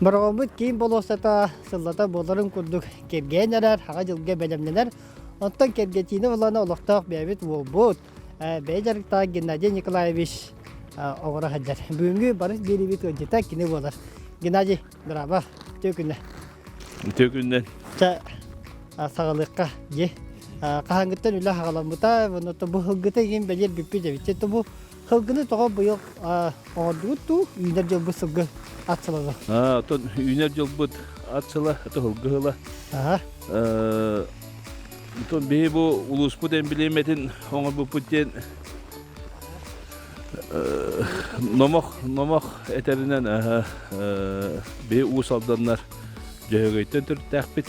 Барабыт кийин болосата сыллата боларын курдук кергенерер, хага жылга белемненер. Оттан кергетине улана олохтак бебит болбут. Бейжарыкта Геннадий Николаевич огора хаджар. Бүгүнгү барыс берибит өжета кине болар. Геннадий, драва, төкүнө. Төкүнден. Та сагалыкка же. Кахангыттан үлө хагаламыта, буну бу хылгыта кийин белер бүппү дебит. Бу хылгыны тога быйыл огордугуту үйнер жыл бысылгы атсылады. Тон үйнер жолбут атсыла, хылгыла. Тон бейбу улуспутен билеметин оңор буппутен номох этеринен бей уусалданнар жөгөйттен түрттәкпит.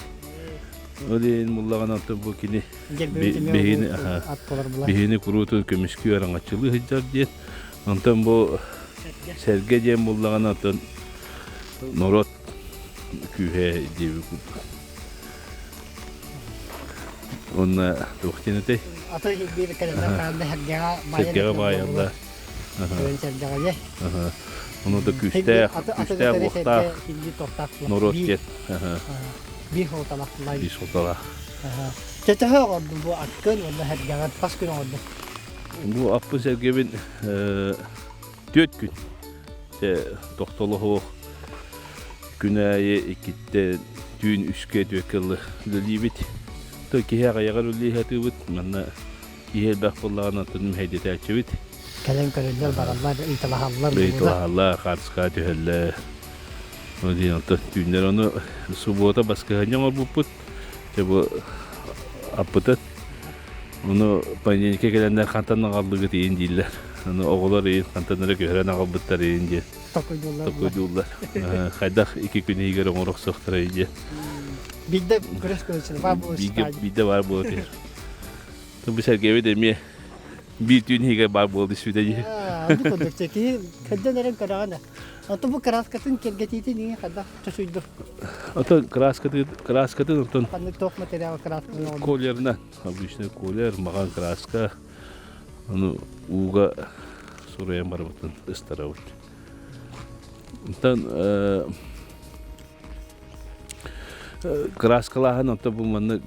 Олен муллаган атын бу кини бейини курутун көмүскү араңачылы хыджар ден. Антон бу серге ден муллаган атын норот күхе деби куп. Онна тухтенете. Аты бир калender калды хагга Серге байалла. Onu da küste vokta norot jet. Bir hotalaklar. Bir hotalak. Çete oldu bu akkın onda her gün pas gün oldu. Bu appı sergebin 4 gün. Doktorluğu güneye ikitte dün üske döküldü. Lülibit. Töki her ayağı lülühatı bit. Manna ihel bakpollarına tünüm heydet elçivit. Kalem karılar barallar, itilahallar. İtilahallar, karska tüheller. O diye düğünler onu subota başka hanyar bu put. Bu apıtat. Onu panyenike gelenler kantanla kaldığı diyen değiller. Onu oğullar yiyin, kantanlara gören ağabıtlar yiyin diye. Tokoydular. Haydak 2 gün higer oğuruk soğuklara yiyin diye. Bir de güreş konuşalım. Var bu stajı. Bir de var bu diye. Tabi sergeve demeye. Bir gün higer var bu oldu sürdeci. Onu konuşacak ki kadın neren karağına. Atı bu kraskatın kergetiydi niye kadar tuşuydu. Atı kraskatın atın. Panlık tok materyal kraskatın oldu. Kolyerinden. Bu işte kolyer, magan kraska. Onu uğga soraya marbatın ıstaravut. Ondan kraskalahan anta bu manı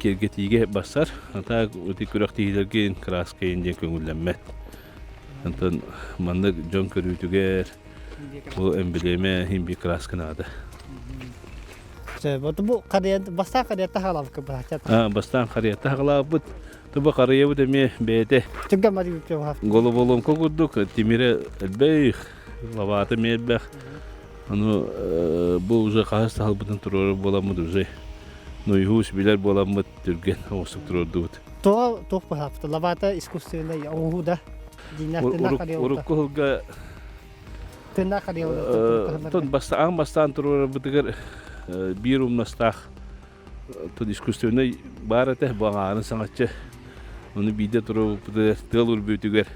kergetiğe basar. Anta öte kürektiğilergen kraska ince köngüllenmet. Ondan manı jon körütüger. Bu embleme hem bir kraskanadı. Bu kariyat basta kariyata halal kıbrahçat. Bastan kariyata halabut. Tuba kariye bu demi bede. Çünkü mari bir hafta. Golu bolum kokuduk timire elbey. Lavatı mebeh. Onu bu uza kahasta halbutun tururu bolamıdı uzay. Nuyhus biler bolamıdı Türgen olsun tururdu. Toğa bu hafta. Lavata iskusyonda oğu da. Dinatına kariyata. Urukku hulga. Tına kariyata. Ton bastan tururu butıgar. Bir umnastah. Ton iskusyonda barateh bağanı sanatçı. Onu bir de turu tılur büyütüger.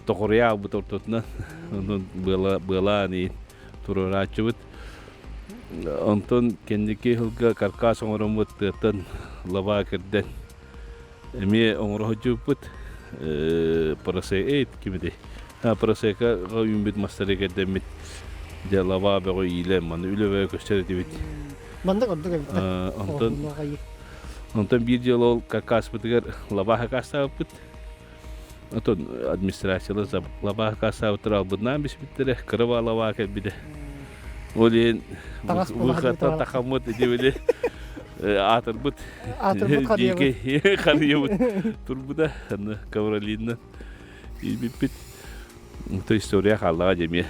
Tokoria bu tortotna. Onun bela ni turur açıvıt. Ondan kendiki hılga karkas oğramut tığıtan lava kerden. Emi oğra hıcıvıt. Parası et kimi de. Parası ka ümbit masteri kerdemit. De lava beğo ilem manı üle ve gösterdi bit. Mandık oldu gibi. Ondan bir yıl ol karkas bitiger lava kasa bit. Ondan administrasyalı lava kasa bitiral bundan bis bitere kırıva lava kerbide. Olin bu hatta takamut edibili. Atırbut. Atırbut kariyavut. Turbuda kavralinden. İlbipit. Bu historia kalağa cemiye.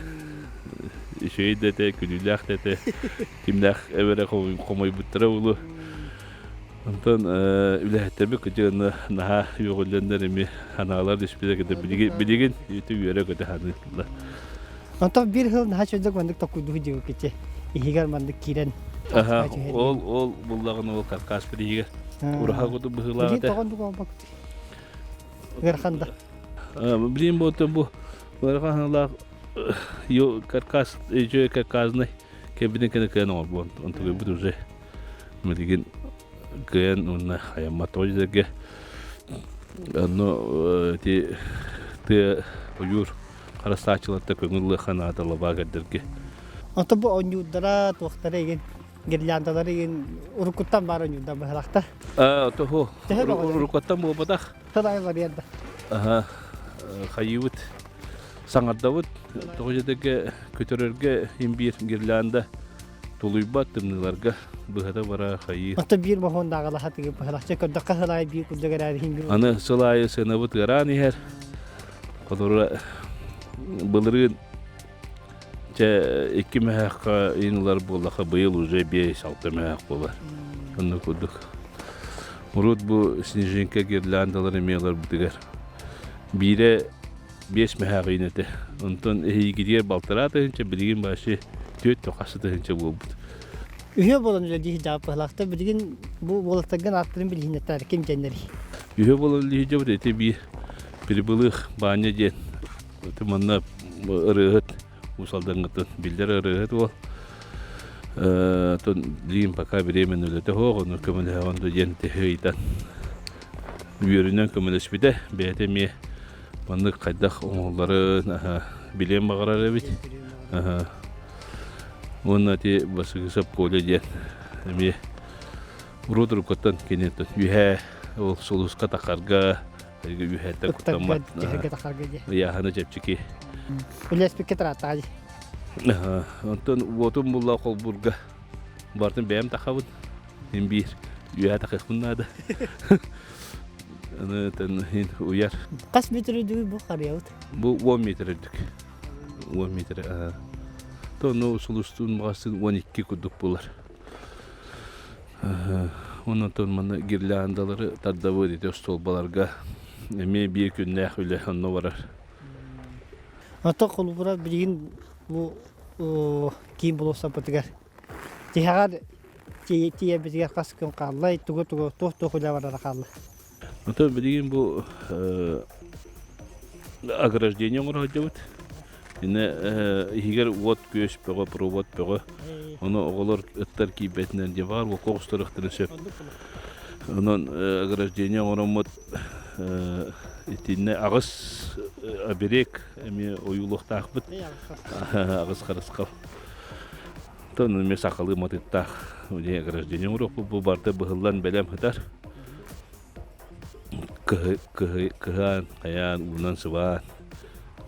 Şey de külülak de kimler evre komoy butra ulu. Ondan ülehtemmi kıcığını naha yogullenlerimi hanalar dispide kadar biligin YouTube yere kadar hanıklar. Ondan bir hıl naha çocuk mandık tokuydu hıcığı kiçe. İhigar mandık kiren. Ol bullağın ol karkas bir higar. Uraha kudu bıhılağı da. Bilin toğandık olmak. Gerhanda. Bilin boğutan bu. Gerhanda Yo karkas ece karkasны кебине кене кен он тугы бут уже медиген кен он хаямма тойзеге но те уюр карасачыларда көңүллы ханада лабагадырге Ото бу онюдара тохтара еген гирляндаları еген урукуттан бар онюда бахлакта. toho рукаттан болбадах Талай бар ярда. хайыбыт саңардабыт тогожедеге көтөрөргө имбир гирлянда тулуйбат тымныларга быхата бара хайы Ото бир мохондагы хатыгы бахлакча көддөккө халай бир күлдөгөр химби. аны сылайы сынабыт гараны хер колора былырын че 2 мэхка инлар болаха быйыл уже 5-6 мэхк болар. Аны кудук. Урут бу снежинка гирляндалар эмелер бутыгар. Бире 5 мэхк инете. Онтон ийгидер балтыраты че билген башы 4 токасы че болбут. Үйө болон жади жап бахлакта билген бу болоттаган аттырын билгенеттер ким жендери. Үйө болон лиже бут эте би бирбылык баня ден. Тыманна ырыгыт усалдангытын билдер ырыгыт ол. Тон лим пока беременный лете хого, но көмөлө онду женте хейтан. Үйөрүнөн көмөлөспүдө бете ме маны кайдах оңоллары билем багарар бит. Оннати басыгысап коледен. Эми урудур коттан кенет үйе ол сулуска такарга үйе такутамат. Я хана жепчики. Улес пикетрата. Онтон вотум булла колбурга. Бартын бэм тахабыт. Имбир. Үйе такыхмыннады. Аны тен уяр. Кас метрдүү бу карыяут. Бу 10 метрдик. 10 метр. Тону сулустун масын 12 кудук булар. Онтон мана гирляндалары таддабы дете столбаларга. Эми бир күннәх үле анны барар. Ото колбура билген бу ким болса бутыгар. Тихагар тие бизге кас күн каллай тугу тохто хула барара каллы. Ото билген бу ограждение мурахадыбыт. Ине егер вот көш бөгө провод бөгө. Оны оголор ыттар кийбетинен де бар, бу когустурыктын сөп. Онон ограждение оромот итинне агыс аберек эми оюлуктак бит. Агыс караскал. Тон эми сакалы мотыттак. Уне ограждение урок бу барда быгыллан белем хатар. Кыган аян унан сыва.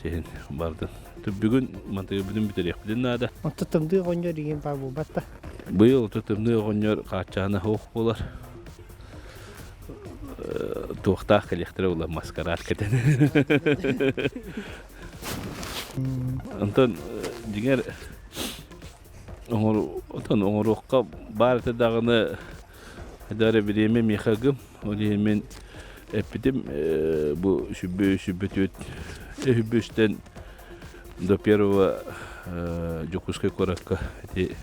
Тен барды. Бүгүн мантыгы бүтүн битерек билен нада. Ото тымды гонжор деген бар бу батта. Быйыл тутумны гонжор качаны хок болар. Туохтах коллектор ула маскарад кетен. Антон дигер оңорукка барты дагыны дары биреме мехагым олемен эпидем бу шүбөтөт эбүстен до первого жокускай коракка эти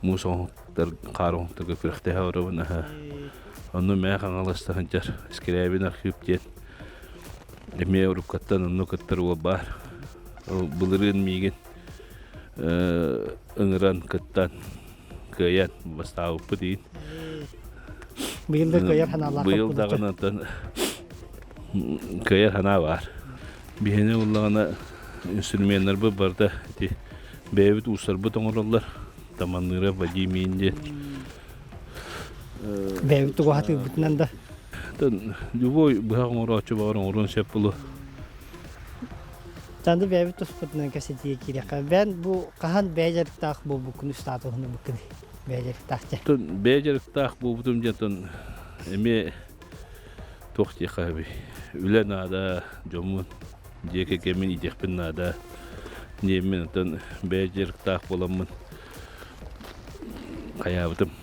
мусоңтар кароңтыгы фирхте хавровна. Онну мэхан аластаханчар скрябин архивтен. Эме урукаттан онну каттар ол бар. Былырын миген ыңыран каттан каян бастауыппы дейін. Быйылда көйер ханалар. Быйыл дағанатан көйер хана бар. Бихене уллағана инструментар бұл барда бәйбіт ұсар бұт оңыралар. Таманныра бәдей мейінде. Бәйбіт тұғаты бұтынан да. Любой бұхақ оңыры açı бағырын орын сәп бұлы. Жанды бәйбіт тұспытынан кәсетіге керек. Бән бұл қахан бәйжәріктақ бұл бүкін ұстаты ғыны бүкін. Бәйжәріктақ жа. Бәйжәріктақ бұл бұтым жатын әме тоқты қабы. Үлі нада, жомын, жеке кемен идекпін нада. Немен бәйжәріктақ боламын. Қаябытым.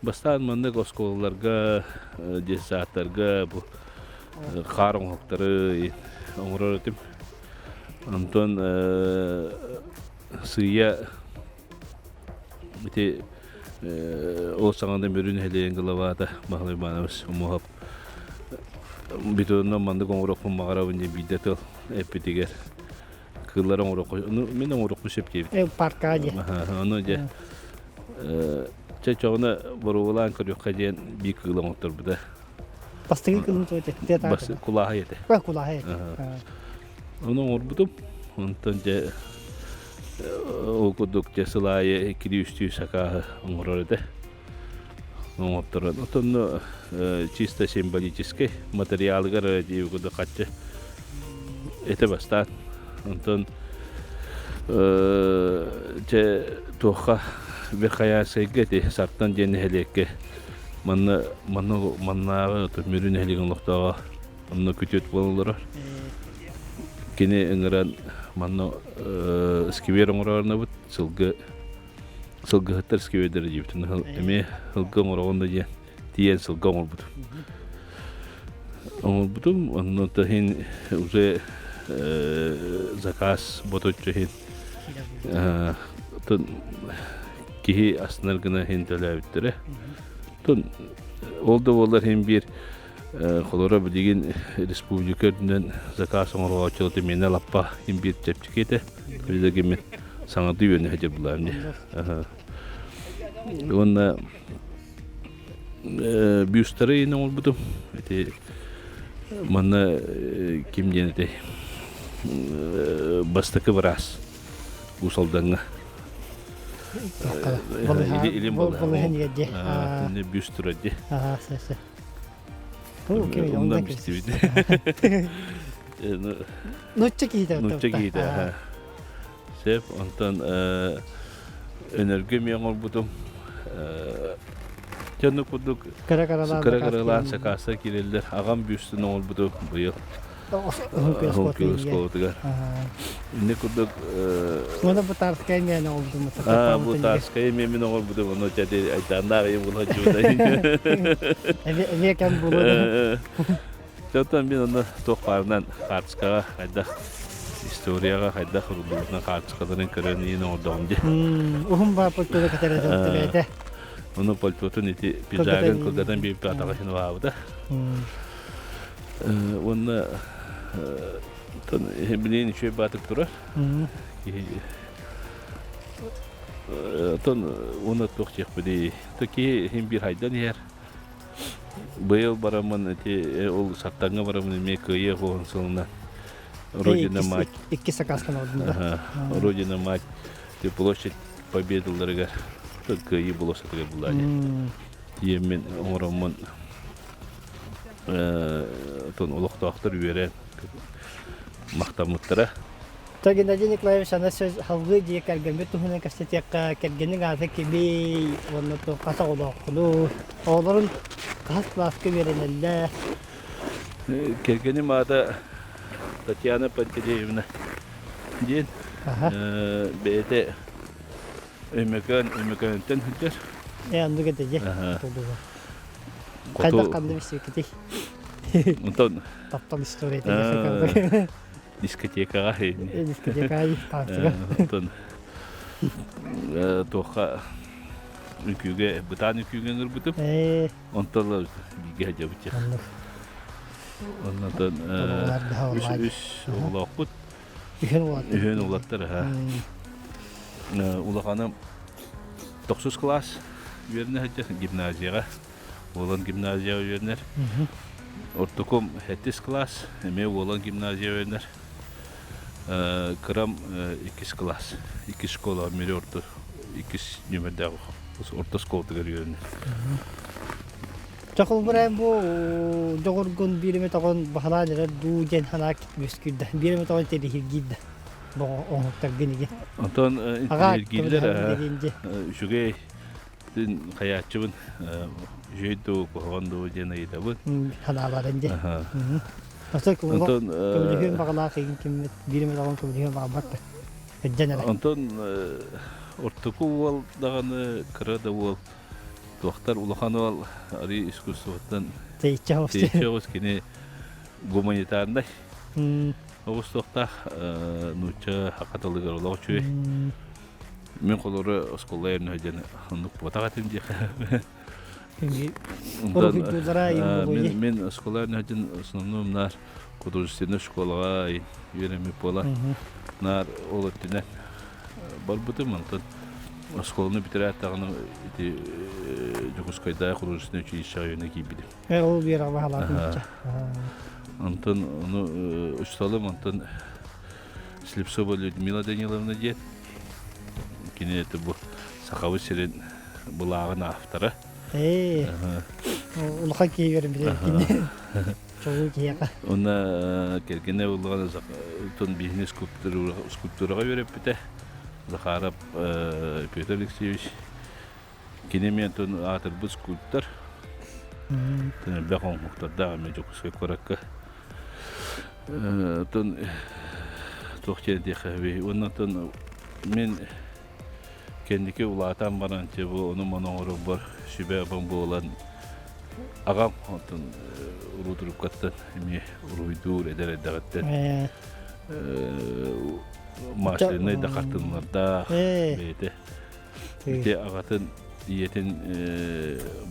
Бастан мандык осколларга, десаттарга, қарыңлықтары оңырар өтім. Антон сыя ол саңандан бөрін әлейін ғылавада мағылай банамыз ұмығап. Бетонынан мандык оңырақпын мағарабын де бейдетіл. эпитигер кылларын урокку мен урокку сепкеп Паркади. ону же чачогуна боругулан көрүкка ден бик кылым отурбуда Бастыгы кылын тойты. Тета. бас кулага ете Кулахай. ону орбутум онтон же окудук же сылайы кириүстүү сакаа оңорорде оңоптуран отон чисто символический материалгар диугуду качы эте бастан онтон же тоха бирхаясыгы те сартан жени хелекке манна төмүрүн хелеген локтого онно күтөт бололор кини ыңыран манна скивер оңорорна бут сылгыттар скиведер жибтин эме сылгы оңорогонда же тиен сылгы оңорбут оңорбутум онно тахин уже заказ боточу хин тон кихи аснар гына хин төлөбүттүр тон олду болар хин бир холора билген республикадан заказ оңоргочулук мене лаппа хин бир чепчикете билген саңады йөне хәҗә буларны онна бюстары ине ул бутум эти манна ким денете бастыкы брас усалданга илим Булыһын не бюстары де сесе. Ondan bistibidi. Nutça kiydi. Nutça kiydi. Sep ondan enerji ol budum. Canı kuduk kara sakasa kiriller. Ağam büstün ol budum bu yıl. Honkiyoskotugar. Ne kuduk Sonra bu tarz kaymayan oldu mu? Bu tarz kaymayan ol budum. Onu jadi aydanlar ayı bulacağım. Ne kan buluyor? Zaten ben onu tohbardan kartıskağa hayda istoriyaga hayda kurulduğuna kartıskaların köreni yine orada onca. Uhum bağırtıda katarı Onu polpotun iti pijagan kulgadan bir patakasını vardı. Onu bilin içe batık durur. Onu tohçak bidi. Taki hem bir haydan yer. Быйыл барамын эти ол саттанга барамын эме кые консулна Родина мать. Икки сакаскан олдунда. Родина мать. Те площадь Победаларга кые болосатыга булады. Емен оңоромун тон улуктактыр үйрен мактамыттыра. Геннадий Николаевич ана сөз халгы дие кергенбе тухунан кастетекка кергенин азы кеби онно то ката олоқлу олорун кас класска беренелле Кергени мада Татьяна Пантелеевна ден бете өмекөнтен хүчер анду кетеже кайда канды бисекити онтон таптал история тегесе дискотекага дискотекага партига онтон тоха үкүгө бутан үкүгө ырбытып онтон биге жабыча онтон үш улакут үйөн улаттар улаханым 9 класс үйөрүнө гимназияга олон гимназия үйөрүнөр ортоком 7 класс эме олон гимназия үйөрүнөр Кырам 2 класс 2 школа мери орто 2 нөмердагы орто школада көргөн. Чакыл бурайм бу жогоргон бириме тагын бахаланыр ду жен хана китмескүдө. Бириме тагын телехиргидде. Бу оңоктар гениге. Антон интервьюлер жүгөй дин каячыбын жөйдө когондо жена идабы. Ханаларынде. Антон көмөлүгөн багалаа ким бириме тагын көмөлүгөн багабат. Эдженер. Антон ортоку бол даганы кырада бол доктор Улаханов ари искусствотан тейчаус кини гуманитарный Огустохта нуча хакаталыгар олоочу. Мен колору осколларны жана ондук потагатым же. Мен осколларны жан основном нар художественный школага үйренмек бола. Нар ол өттінен барбытым антон. Школаны бітірәт тағының Жугускайда художественный училище района кейбідім. Ол бер бағалады. Антон, ұшталым, Антон Слепцова Людмила Даниловна дед. Кене это бұл Сақауы Серен бұлағын автора. Улға кейверім білем. Çoğu kiyaka. Ona kelgene olğan ton biznes скульптураға беріп біте. Захаров Петр Алексеевич. Кенемен ton атыр бұл скульптор. Бәқон мұқтарда мен жоқысқай көрәккі. Ton тоқтен декәвей. Онна ton мен кендеке улатан баран чебу оны моноғыры бар шүбе бан болан ағам онтын урудуруп каттан эми уруйдуур эдер эдегеттен машины да картынларда бейте бите агатын иетин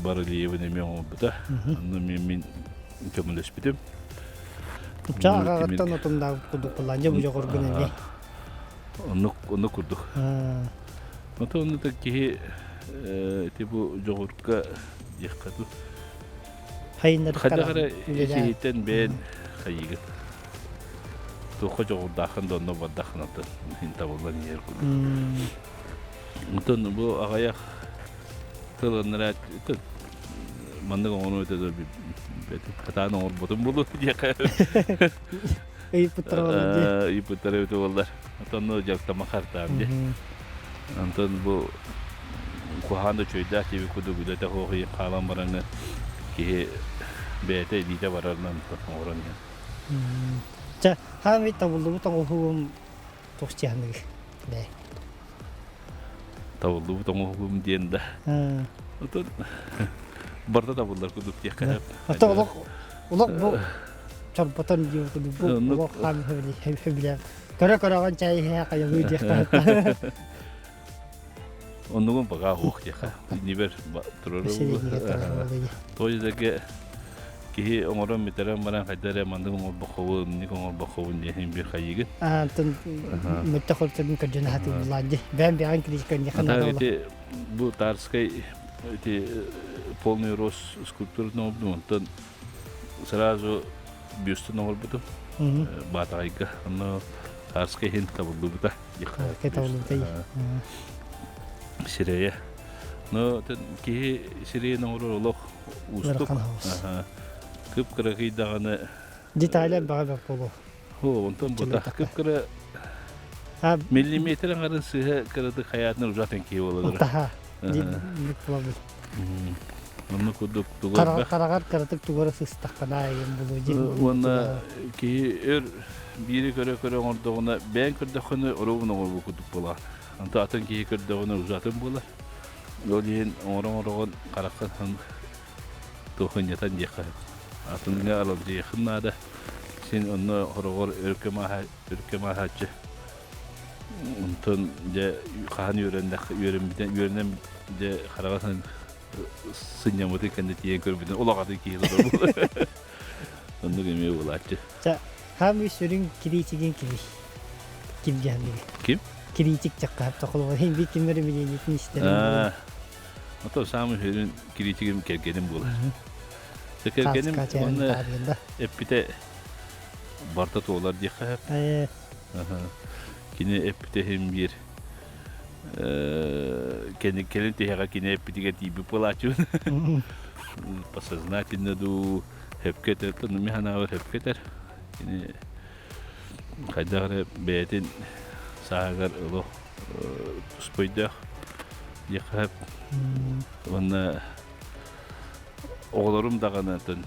барылиевин эме оңбута аны мен көмөлөшпүтүм Чағағаттан отымда құдық бұланжа бұжа құргын әне. Оны құрдық. Ота оны да кеге бұл жоғырға еққату. Қадағара есейттен бән қайығын. Тоққа жоғырдақын да оны бардақын атын. Хинта болған ер құды. Ота бұл ағаяқ тылғыныр әт. Мандық оны өтеді Қатаны оңыр бұтын болу деқі. Үйіпіттірі болу. Үйіпіттірі өті болдар. Отаны жақтама қартам де. Антон бұл қуғанды чөйді әтебі күді күдеті қоғи қалан бараңы кеге бәйті дейті барарынан оңыран. Жа, қам етті болды бұтан оқуым тоқчияндығы. Табылды бұтан оқуым дейінді. Отан барда да болдар күдіп деқі. Ата олық бұл чарпатан дейін күдіп бұл олық қам хөбілі. Көрі-көріған чайы қайы өй деқі. Оннугун бага хух деха. Нибер туруру. Тойдеге ки оңорон метерен баран кайдара мандын оңор бахову, ник оңор бахову дехин бир хайыгы. Тын мөттөхөртөн көжөн хаты буланды. Бен бян критикан яхана. Ата бу тарскай эти полный рост скульптурный обдуман. Сразу бюст новый буту. Батайка, но тарскай хин табылды бута. Сирея. Но ки сирея нору лох устук. Кыпкыры даганы детальдар бага болу. О, онтон бута кыпкыры миллиметрин арасы кырды хаятын ужатын ки болду. Таха. Onu kuduk tuğar. Karagar karatık tuğara sıstakana yem bulucu. Ona ki biri köre orada ben kırdakını oruvuna orbu kuduk bolar. Anta atın ki kırdakını uzatın bolar. Yolun oran karakar han tohun yatan yakar. Atın ne alıp yakınlar da sen onu horor ürkema hacı. Ondan de kahan yörenden de karagan Sınyamatı kendi diye görbeden olağadı ki yıllar bu. Onu gömüyor bulaştı. Hem bir sürün kiricikin kim geldi? Kim? Kiricik çakap takılı. Hem bir kimleri bileceksin isterim. Hatta sami sürün kiricikim kerkenim bular. Kerkenim onu hep bir de barta toğlar diye hep. Yine hep de hem bir kelin tehera kine пятигатиби плачу. Посознательно ду хепкетер, то механавер хепкетер. Кine кайдагы бетин сагар уло спойдах. Яхап. Онна оğlarım дагынатын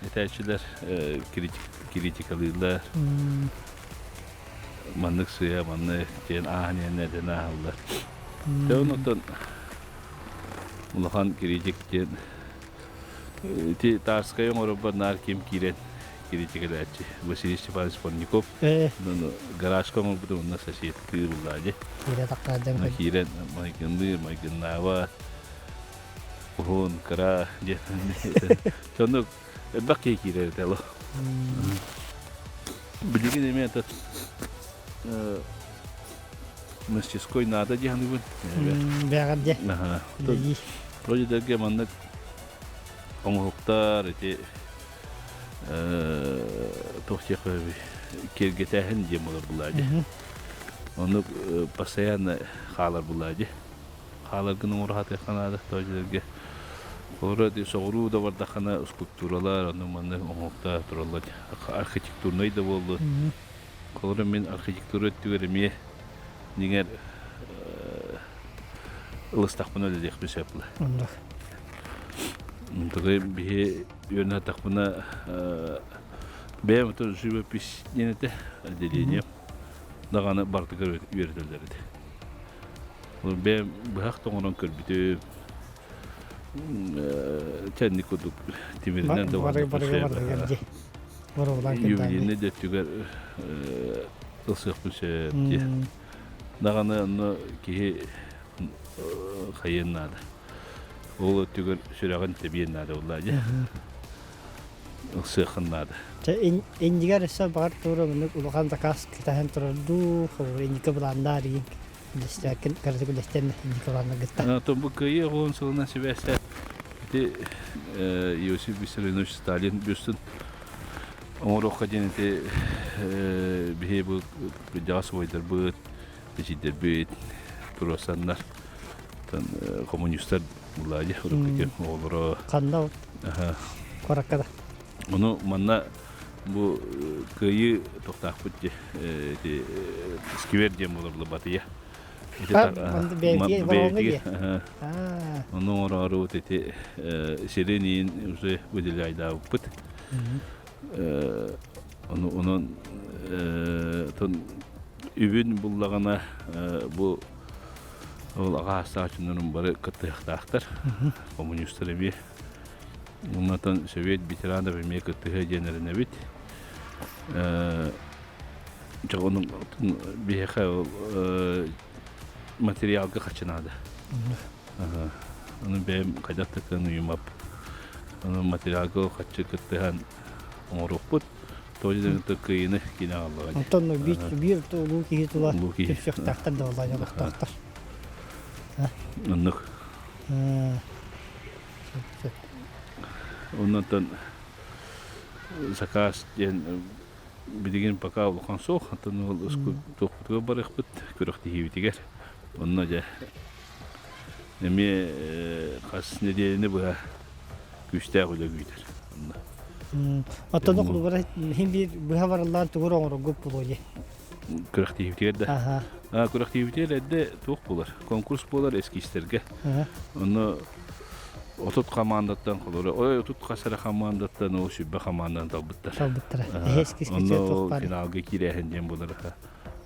этәчиләр критикалыйлар. Manlık suya, manlık diyen ahniyen neden ahırlar. De ondan Ulahan girecek diyen ti Tarskaya orada nar kim kiren girecek ederci. Vasily Stepan Spolnikov. Garaj kamu bu da onunla sesiyet kıyırırlarca. Kire taklardan. Kiren, Maykın Nava, Uhun, Kara diyen. Sonra bakıya kirer telo. Билигин эме этот мастерской надо дияны бун. Бягат де. Ага. Леги. Вроде дерге маннык оңоқтар эти тохтеқы кергетәһін дем олар бұлады. Оны постоянно халар бұлады. Халар гының орағаты қанады тождерге. Олар соғыру да барда қана скульптуралар, оны манны оңоқтар тұралар. Архитектурный да болды. Олар мен архитектура өттігереме негер ылыстақпын өлі дек бісеплі. Тогда бе юрна такпына бе мотор живопись ненете отделение даганы бардыгы үйрөтөлдөрдү. Ол бе бак тоңорон көрбүтү техник кодук тимиринен да бар. Ювелирне де түгөр ылсык бүсө ди. Даганы аны ки хайеннада. Ол түгөр сүрәгән тибен нада уллады. Сыхыннады. Индигар эсэ бар туры мыны улган заказ китаһын турду, хор индика буландар ин. Дистәкен кәрдәге дистән индика буландар гытта. То бу кыя гон сылына себәсә. Те Иосиф Виссарионович Сталин бюстен. Оморох каденте бе бу жас ойдар бу дижидер бит турасаннар. Тан коммунисттар булады, урукке олоро. Канда Аха. кораккада. Оны манна бу кыйы токтак бутте сквер дем болорлу батыя. Оны орару тети сиренин уже выделяйда бут. Onun ton übün bulлагана bu ağaçlar üçünün bari kıtıqtaqtar. Komünistler evi. Ondan Sovet bitiranı vermeye kıtığı generine bit. Onun bir materyalga kaçınadı. Onun benim kaydattıklarını yumap. Onun materyalga kaçı kıtığın orukput. Toydan tıkıyını yine Allah'a. Ondan bir tolu ki tular. Tüfektaktan da olacak baktaktar. Anlık. Ondan zakaz diyen bildiğin paka olkan soğuk. Ondan tokutuğa barık bit. Kürükti hivitiger. Ondan da nemi kas nedeni bu güçte öyle güder. Ondan okulu hem bir bu havarlar tuğra onu gup buluyor. Kürükti hivitiger de. Kürükti hivitiger de toğuk bular. Konkurs bular eski isterge. Onu Otut komandattan kolor. O otut kasara komandattan o şübbe komandattan talbıttar. Talbıttar. Eski çok var. Finalga kirehengen bular.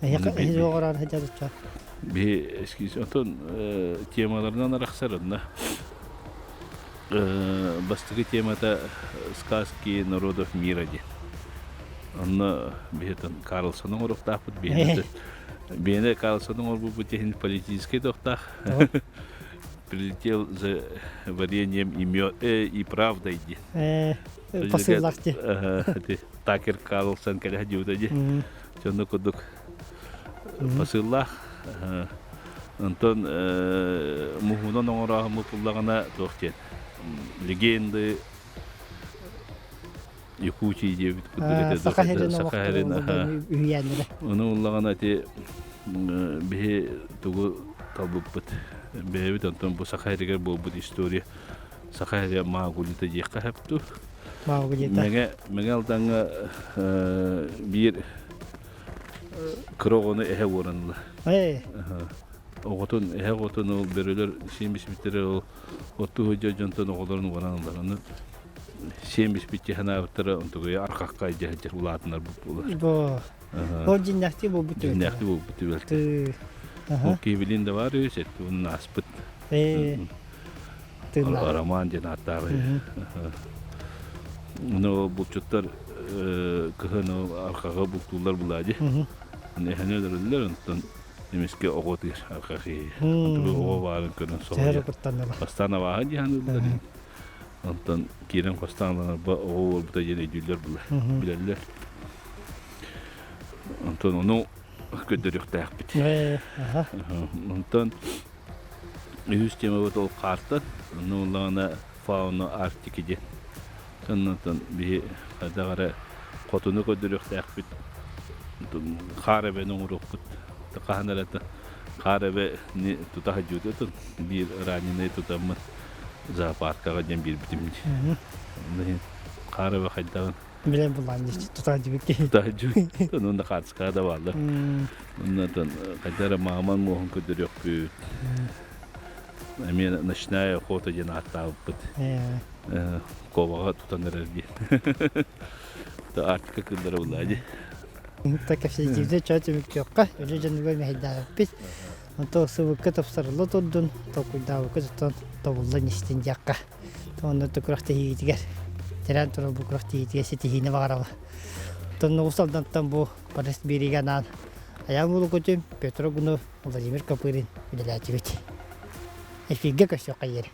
Hiç oğran hacatça. Bir eski otun temalarından araksarında. Bastığı temada сказки народов мира де. Onu бейтен Карлсонның орықтапыт бейнеті. Бейне Карлсонның орбу бүтеген политический доқтақ. Прилетел за вареньем и правдой. Посыллахте. Такер Карлсон когда дюдади. Чонно кудук посыллах. Антон мухунон оңора мутуллагана тохтен. Легенды Якутии девит кудурете. Сахарин. Оны уллагана те бе тугу талбыппыт. Бэбит антон бу Сахаригер болбут история. Сахария маагулита жекка хапту. Маагулита. Мега алданга бир крогону эхе оранла. Оготун эхе оготун ол берелер симбис битере ол отту хожо жонтон оголорун оранлар. Аны симбис битти ханавтара онтугу аркакка жер улатынар булар. Бо. Ол жиннахти болбут. Жиннахти болбут белти. Окей, билин да var ya, onun aspet. Roman cenatları. Onu bu çocuklar kıhını arkağa buktular buladı. Ne hanederler ondan demek ki oğutur arkağı. O varın kırın sonra. Pastana var ya hanederler. Ondan kiren pastanlar o burada yine ediyorlar bilerler. Онтон onu көдөрүктәк. Ага. Онтон үз тема вот ол карта. Ну лана фауна арктикиде. Тоннотон би адагара котуну көдөрүктәк бит. Харабен урукут. Таханарата харабе не тутаха жутутун. Bir раненый тутамы зоопаркага дем bir битимди. Харабе хайдаган Билен булан тутан дибекке. тутажу. Тонунда катска да балдар. Оннан кайдара маман мохон көдөрөк бүй. Мен ночная охота ден аттабыт. Ковага тутанырар ди. Та артка кылдыра булади. Так все дивде чатым кёкка. Уже жаныга мехда пис. Онто сывыкка тапсырылы тоддун. Токуйда укытан тобулдан истин жакка. Онда токуракта хигитигер. Терен туру бу куракта хигитиге сетихине багарала. Тонну усалдантан бу парест бириганан. Аян булу көтүм Петро Гунов, Владимир Копырин билелатибит. Эфиге көсө кайыр.